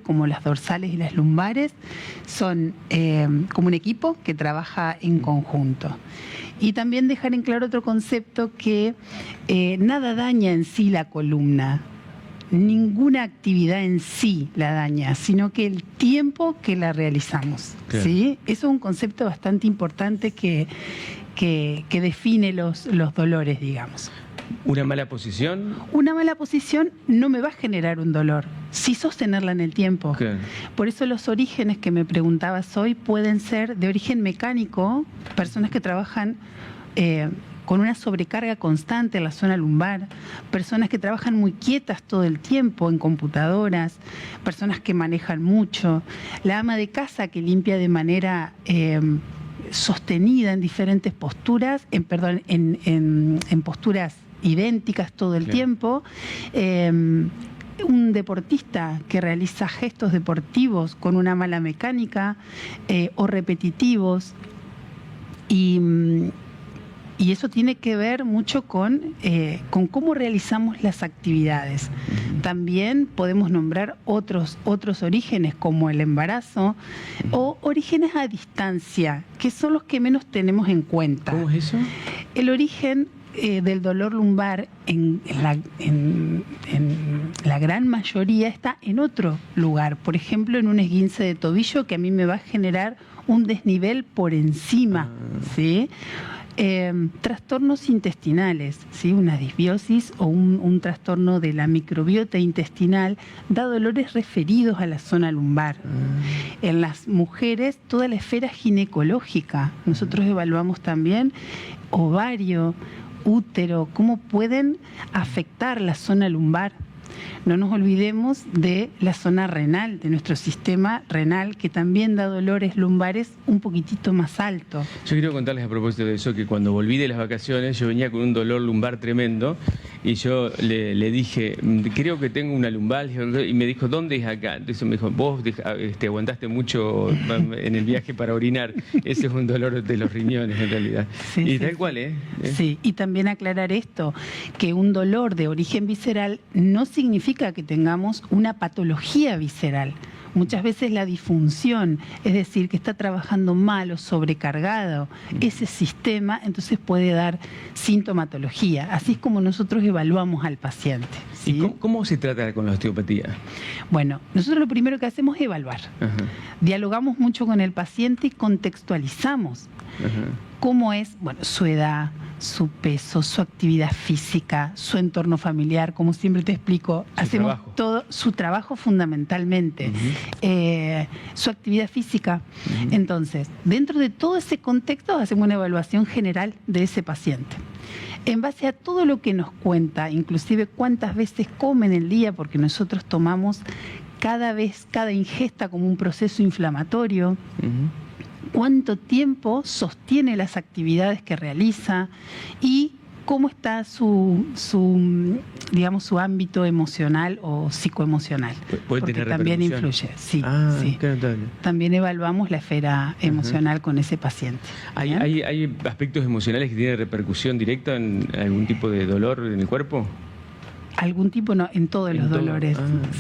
como las dorsales y las lumbares, son como un equipo que trabaja en conjunto. Y también dejar en claro otro concepto, que nada daña en sí la columna, ninguna actividad en sí la daña, sino que el tiempo que la realizamos. Claro. ¿Sí? Eso es un concepto bastante importante que define los dolores, digamos. ¿Una mala posición? Una mala posición no me va a generar un dolor, sí sostenerla en el tiempo. Claro. Por eso los orígenes que me preguntabas hoy pueden ser de origen mecánico, personas que trabajan con una sobrecarga constante en la zona lumbar, personas que trabajan muy quietas todo el tiempo en computadoras, personas que manejan mucho, la ama de casa que limpia de manera sostenida en diferentes posturas, en posturas idénticas todo el tiempo, un deportista que realiza gestos deportivos con una mala mecánica o repetitivos, y eso tiene que ver mucho con cómo realizamos las actividades. También podemos nombrar otros orígenes, como el embarazo o orígenes a distancia, que son los que menos tenemos en cuenta. ¿Cómo es eso? El origen del dolor lumbar en la gran mayoría está en otro lugar. Por ejemplo, en un esguince de tobillo que a mí me va a generar un desnivel por encima, ¿sí? Trastornos intestinales, ¿sí? Una disbiosis o un trastorno de la microbiota intestinal da dolores referidos a la zona lumbar. En las mujeres, toda la esfera ginecológica. Nosotros evaluamos también ovario, útero, cómo pueden afectar la zona lumbar. No nos olvidemos de la zona renal, de nuestro sistema renal, que también da dolores lumbares un poquitito más alto. Yo quiero contarles a propósito de eso, que cuando volví de las vacaciones yo venía con un dolor lumbar tremendo y yo le dije, creo que tengo una lumbalgia, y me dijo, ¿dónde es acá? Entonces me dijo, vos aguantaste mucho en el viaje para orinar. Ese es un dolor de los riñones en realidad. Sí, y tal cual, ¿eh? Sí, y también aclarar esto, que un dolor de origen visceral no significa que tengamos una patología visceral. Muchas veces la disfunción, es decir, que está trabajando mal o sobrecargado ese sistema, entonces puede dar sintomatología. Así es como nosotros evaluamos al paciente, ¿sí? ¿Y cómo se trata con la osteopatía? Bueno, nosotros lo primero que hacemos es evaluar. Dialogamos mucho con el paciente y contextualizamos cómo es, bueno, su edad, su peso, su actividad física, su entorno familiar, como siempre te explico, hacemos todo, su trabajo fundamentalmente, su actividad física. Entonces, dentro de todo ese contexto hacemos una evaluación general de ese paciente. En base a todo lo que nos cuenta, inclusive cuántas veces come en el día, porque nosotros tomamos cada ingesta como un proceso inflamatorio, cuánto tiempo sostiene las actividades que realiza y cómo está su ámbito emocional o psicoemocional. Porque también influye. Sí, sí. También evaluamos la esfera emocional con ese paciente. ¿Hay aspectos emocionales que tienen repercusión directa en algún tipo de dolor en el cuerpo? Algún tipo, no, en todos los dolores.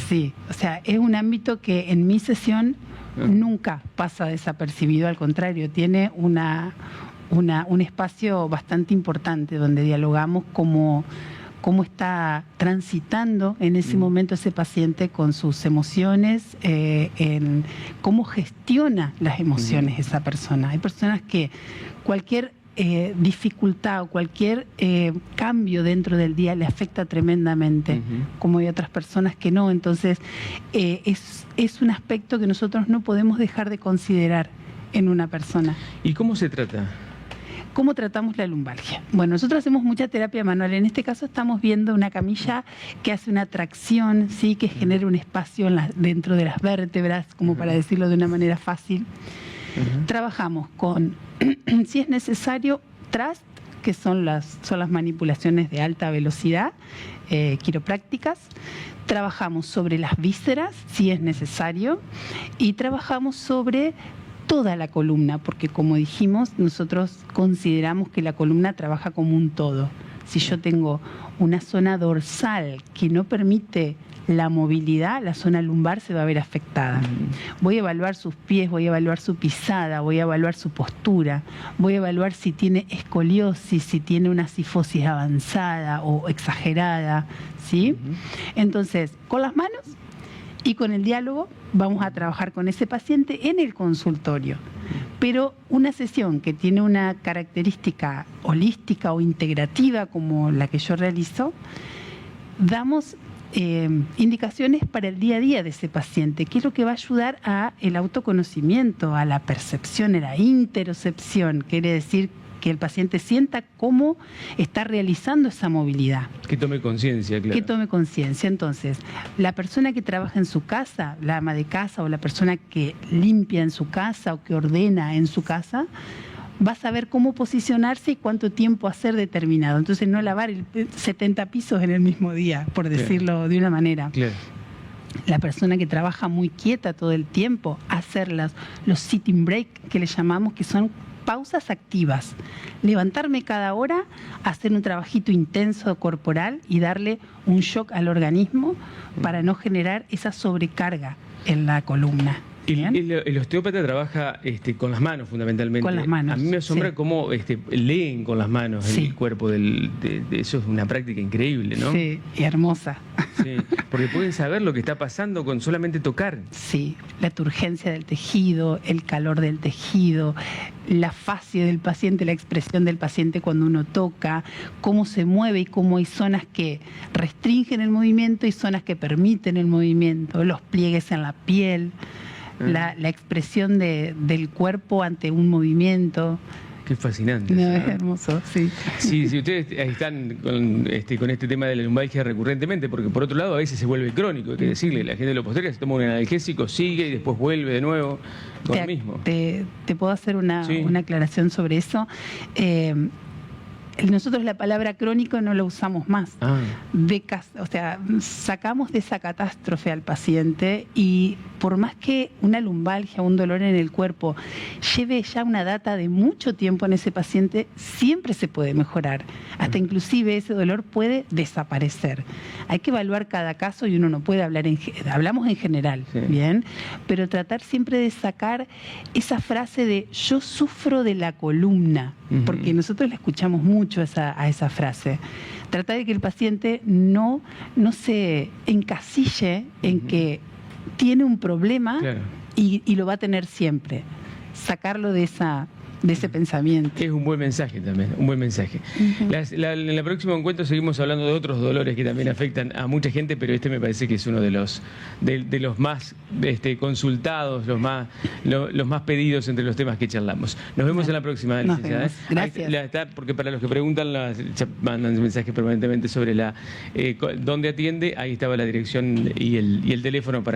Sí, o sea, es un ámbito que en mi sesión nunca pasa desapercibido, al contrario, tiene un espacio bastante importante donde dialogamos cómo está transitando en ese momento ese paciente con sus emociones, en cómo gestiona las emociones esa persona. Hay personas que cualquier dificultad o cualquier cambio dentro del día le afecta tremendamente, como hay otras personas que no. Entonces es un aspecto que nosotros no podemos dejar de considerar en una persona. ¿Y cómo se trata? ¿Cómo tratamos la lumbalgia? Bueno, nosotros hacemos mucha terapia manual. En este caso estamos viendo una camilla que hace una tracción, ¿sí? Que genera un espacio dentro de las vértebras, como para decirlo de una manera fácil. Trabajamos con, si es necesario, thrust, que son las manipulaciones de alta velocidad, quiroprácticas. Trabajamos sobre las vísceras, si es necesario, y trabajamos sobre toda la columna, porque como dijimos, nosotros consideramos que la columna trabaja como un todo. Si yo tengo una zona dorsal que no permite la movilidad, la zona lumbar se va a ver afectada. Voy a evaluar sus pies, voy a evaluar su pisada, voy a evaluar su postura, voy a evaluar si tiene escoliosis, si tiene una cifosis avanzada o exagerada, ¿sí? Entonces, con las manos y con el diálogo vamos a trabajar con ese paciente en el consultorio. Pero una sesión que tiene una característica holística o integrativa como la que yo realizo, damos indicaciones para el día a día de ese paciente, que es lo que va a ayudar a el autoconocimiento, a la percepción, a la interocepción, quiere decir que el paciente sienta cómo está realizando esa movilidad. Que tome conciencia, claro. Que tome conciencia. Entonces, la persona que trabaja en su casa, la ama de casa o la persona que limpia en su casa o que ordena en su casa, va a saber cómo posicionarse y cuánto tiempo hacer determinado. Entonces, no lavar 70 pisos en el mismo día, por decirlo de una manera. Claro. La persona que trabaja muy quieta todo el tiempo, hacer los sitting break, que le llamamos, que son pausas activas. Levantarme cada hora, hacer un trabajito intenso corporal y darle un shock al organismo para no generar esa sobrecarga en la columna. El osteópata trabaja con las manos fundamentalmente. Con las manos. A mí me asombra cómo leen con las manos el cuerpo de eso, es una práctica increíble, ¿no? Sí, y hermosa. Sí, porque pueden saber lo que está pasando con solamente tocar. Sí, la turgencia del tejido, el calor del tejido, la fascia del paciente, la expresión del paciente cuando uno toca, cómo se mueve y cómo hay zonas que restringen el movimiento y zonas que permiten el movimiento, los pliegues en la piel. La expresión del cuerpo ante un movimiento. Qué fascinante. No, es hermoso, sí. Sí, si ustedes están con este tema de la lumbalgia recurrentemente, porque por otro lado a veces se vuelve crónico, hay que decirle, la gente de los posteriores se toma un analgésico, sigue y después vuelve de nuevo con lo mismo. Te puedo hacer una aclaración sobre eso. Nosotros la palabra crónico no la usamos más. O sea, sacamos de esa catástrofe al paciente y por más que una lumbalgia o un dolor en el cuerpo lleve ya una data de mucho tiempo en ese paciente, siempre se puede mejorar. Hasta inclusive ese dolor puede desaparecer. Hay que evaluar cada caso y uno no puede hablar hablamos en general, ¿bien? Pero tratar siempre de sacar esa frase de yo sufro de la columna, porque nosotros la escuchamos mucho a esa frase. Tratar de que el paciente no se encasille en que tiene un problema y lo va a tener siempre. Sacarlo de ese pensamiento. Es un buen mensaje también, un buen mensaje. En el próximo encuentro seguimos hablando de otros dolores que también afectan a mucha gente, pero este me parece que es uno de los más consultados, los más pedidos entre los temas que charlamos. Nos vemos en la próxima, licenciada. Gracias. Porque para los que preguntan, mandan mensajes permanentemente sobre dónde atiende, ahí estaba la dirección y el teléfono para